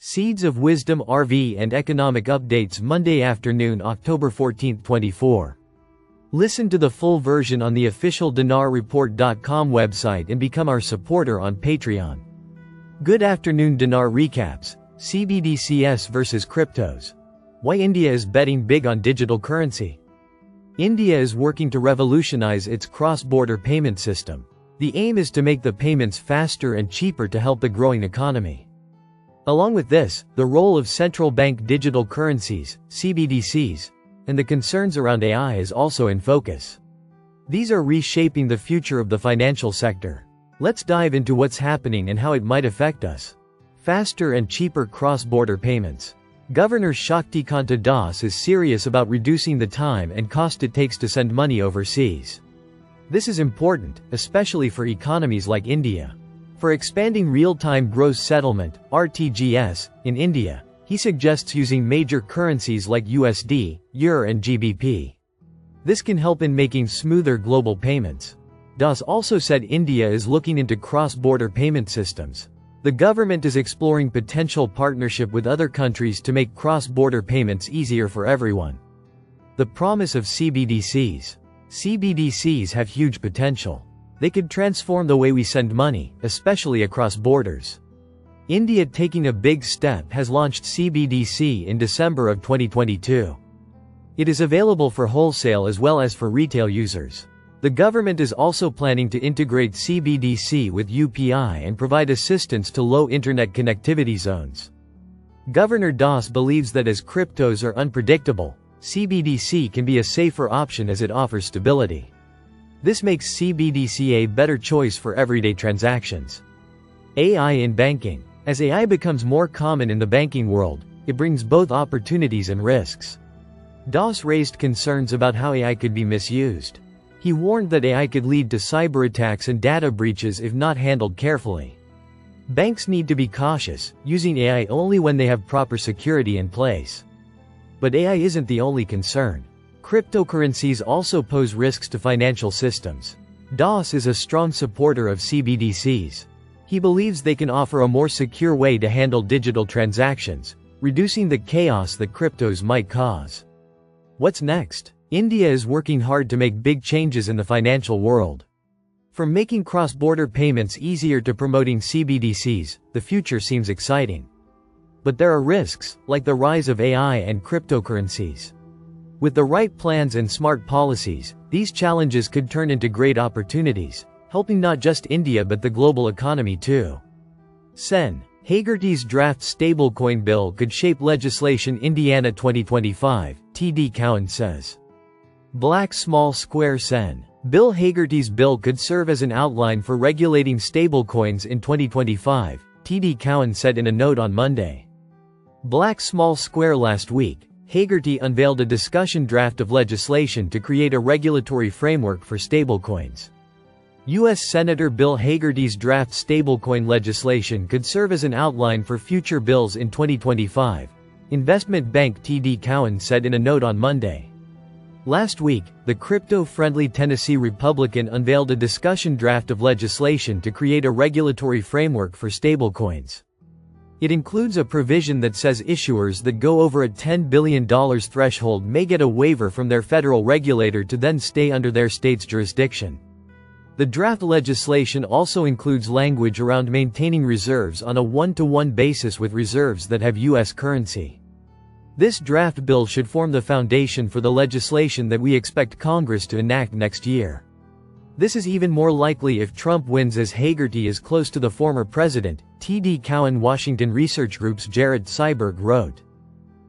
Seeds of Wisdom RV and Economic Updates Monday afternoon, October 14, 24. Listen to the full version on the official dinarreport.com website and become our supporter on Patreon. Good afternoon. Dinar recaps, CBDCs versus cryptos. Why India is betting big on digital currency. India is working to revolutionize its cross-border payment system. The aim is to make the payments faster and cheaper to help the growing economy. Along with this, the role of central bank digital currencies, CBDCs, and the concerns around AI is also in focus. These are reshaping the future of the financial sector. Let's dive into what's happening and how it might affect us. Faster and cheaper cross-border payments. Governor Shaktikanta Das is serious about reducing the time and cost it takes to send money overseas. This is important, especially for economies like India. For expanding real-time gross settlement, RTGS, in India, he suggests using major currencies like USD, EUR and GBP. This can help in making smoother global payments. Das also said India is looking into cross-border payment systems. The government is exploring potential partnership with other countries to make cross-border payments easier for everyone. The promise of CBDCs. CBDCs have huge potential. They could transform the way we send money, especially across borders. India, taking a big step, has launched CBDC in December of 2022. It is available for wholesale as well as for retail users. The government is also planning to integrate CBDC with UPI and provide assistance to low internet connectivity zones. Governor Das believes that as cryptos are unpredictable, CBDC can be a safer option as it offers stability. This makes CBDC a better choice for everyday transactions. AI in banking. As AI becomes more common in the banking world, it brings both opportunities and risks. Das raised concerns about how AI could be misused. He warned that AI could lead to cyber attacks and data breaches if not handled carefully. Banks need to be cautious, using AI only when they have proper security in place. But AI isn't the only concern. Cryptocurrencies also pose risks to financial systems. Das is a strong supporter of CBDCs. He believes they can offer a more secure way to handle digital transactions, reducing the chaos that cryptos might cause. What's next? India is working hard to make big changes in the financial world. From making cross-border payments easier to promoting CBDCs, the future seems exciting. But there are risks, like the rise of AI and cryptocurrencies. With the right plans and smart policies, these challenges could turn into great opportunities, helping not just India but the global economy too. Sen. Haggerty's draft stablecoin bill could shape legislation. Indiana 2025, TD Cowen says. Black Small Square. Sen. Bill Haggerty's bill could serve as an outline for regulating stablecoins in 2025, TD Cowen said in a note on Monday. Black Small Square. Last week, Haggerty unveiled a discussion draft of legislation to create a regulatory framework for stablecoins. U.S. Senator Bill Haggerty's draft stablecoin legislation could serve as an outline for future bills in 2025, investment bank TD Cowen said in a note on Monday. Last week, the crypto-friendly Tennessee Republican unveiled a discussion draft of legislation to create a regulatory framework for stablecoins. It includes a provision that says issuers that go over a $10 billion threshold may get a waiver from their federal regulator to then stay under their state's jurisdiction. The draft legislation also includes language around maintaining reserves on a one-to-one basis with reserves that have U.S. currency. This draft bill should form the foundation for the legislation that we expect Congress to enact next year. This is even more likely if Trump wins, as Haggerty is close to the former president, TD Cowen Washington Research Group's Jared Seiberg wrote.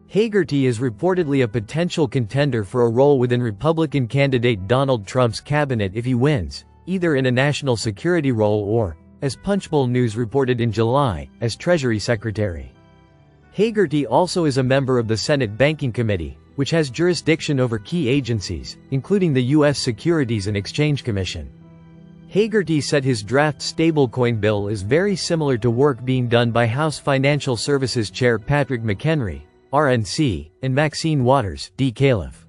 Haggerty is reportedly a potential contender for a role within Republican candidate Donald Trump's cabinet if he wins, either in a national security role or, as Punchbowl News reported in July, as Treasury Secretary. Haggerty also is a member of the Senate Banking Committee, which has jurisdiction over key agencies, including the U.S. Securities and Exchange Commission. Haggerty said his draft stablecoin bill is very similar to work being done by House Financial Services Chair Patrick McHenry, RNC, and Maxine Waters, D. Califf.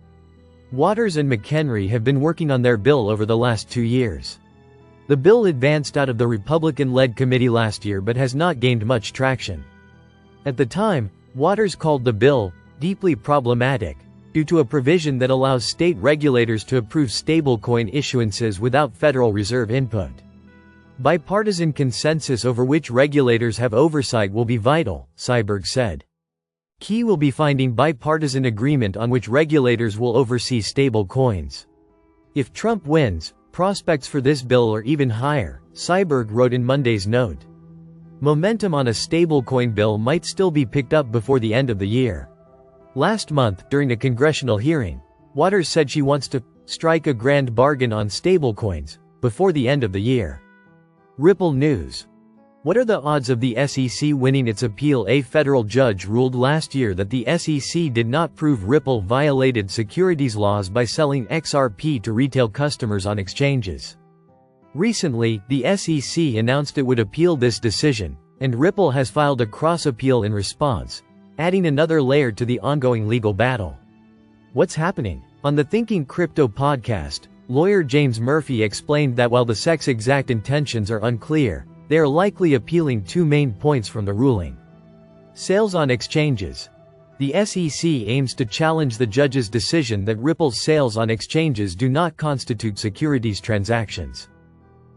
Waters and McHenry have been working on their bill over the last 2 years. The bill advanced out of the Republican-led committee last year but has not gained much traction. At the time, Waters called the bill deeply problematic due to a provision that allows state regulators to approve stablecoin issuances without Federal Reserve input. Bipartisan consensus over which regulators have oversight will be vital, Syberg said. Key will be finding bipartisan agreement on which regulators will oversee stablecoins. If Trump wins, prospects for this bill are even higher, Syberg wrote in Monday's note. Momentum on a stablecoin bill might still be picked up before the end of the year. Last month, during a congressional hearing, Waters said she wants to strike a grand bargain on stablecoins before the end of the year. Ripple News. What are the odds of the SEC winning its appeal? A federal judge ruled last year that the SEC did not prove Ripple violated securities laws by selling XRP to retail customers on exchanges. Recently, the SEC announced it would appeal this decision, and Ripple has filed a cross-appeal in response, adding another layer to the ongoing legal battle. What's happening? On the Thinking Crypto podcast, lawyer James Murphy explained that while the SEC's exact intentions are unclear, they are likely appealing two main points from the ruling. Sales on exchanges. The SEC aims to challenge the judge's decision that Ripple's sales on exchanges do not constitute securities transactions.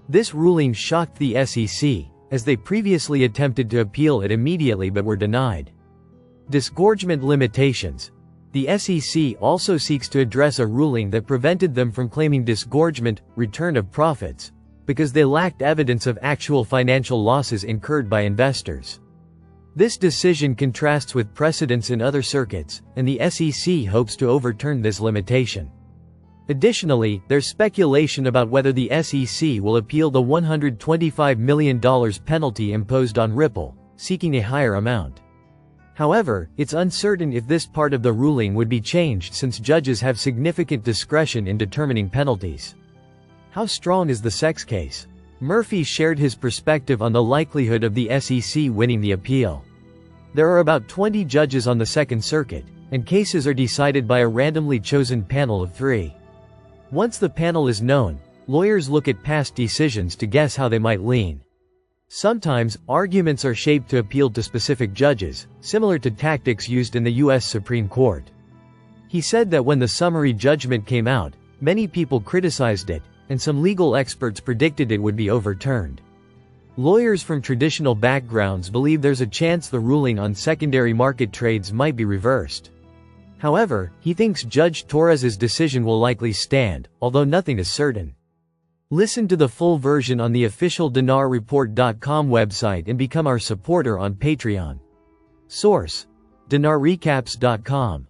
This ruling shocked the SEC, as they previously attempted to appeal it immediately but were denied. Disgorgement limitations. The SEC also seeks to address a ruling that prevented them from claiming disgorgement, return of profits, because they lacked evidence of actual financial losses incurred by investors. This decision contrasts with precedents in other circuits, and the SEC hopes to overturn this limitation. Additionally, there's speculation about whether the SEC will appeal the $125 million penalty imposed on Ripple, seeking a higher amount. However, it's uncertain if this part of the ruling would be changed since judges have significant discretion in determining penalties. How strong is the SEC's case? Murphy shared his perspective on the likelihood of the SEC winning the appeal. There are about 20 judges on the Second Circuit, and cases are decided by a randomly chosen panel of 3. Once the panel is known, lawyers look at past decisions to guess how they might lean. Sometimes, arguments are shaped to appeal to specific judges, similar to tactics used in the U.S. Supreme Court. He said that when the summary judgment came out, many people criticized it, and some legal experts predicted it would be overturned. Lawyers from traditional backgrounds believe there's a chance the ruling on secondary market trades might be reversed. However, he thinks Judge Torres's decision will likely stand, although nothing is certain. Listen to the full version on the official dinarreport.com website and become our supporter on Patreon. Source: dinarrecaps.com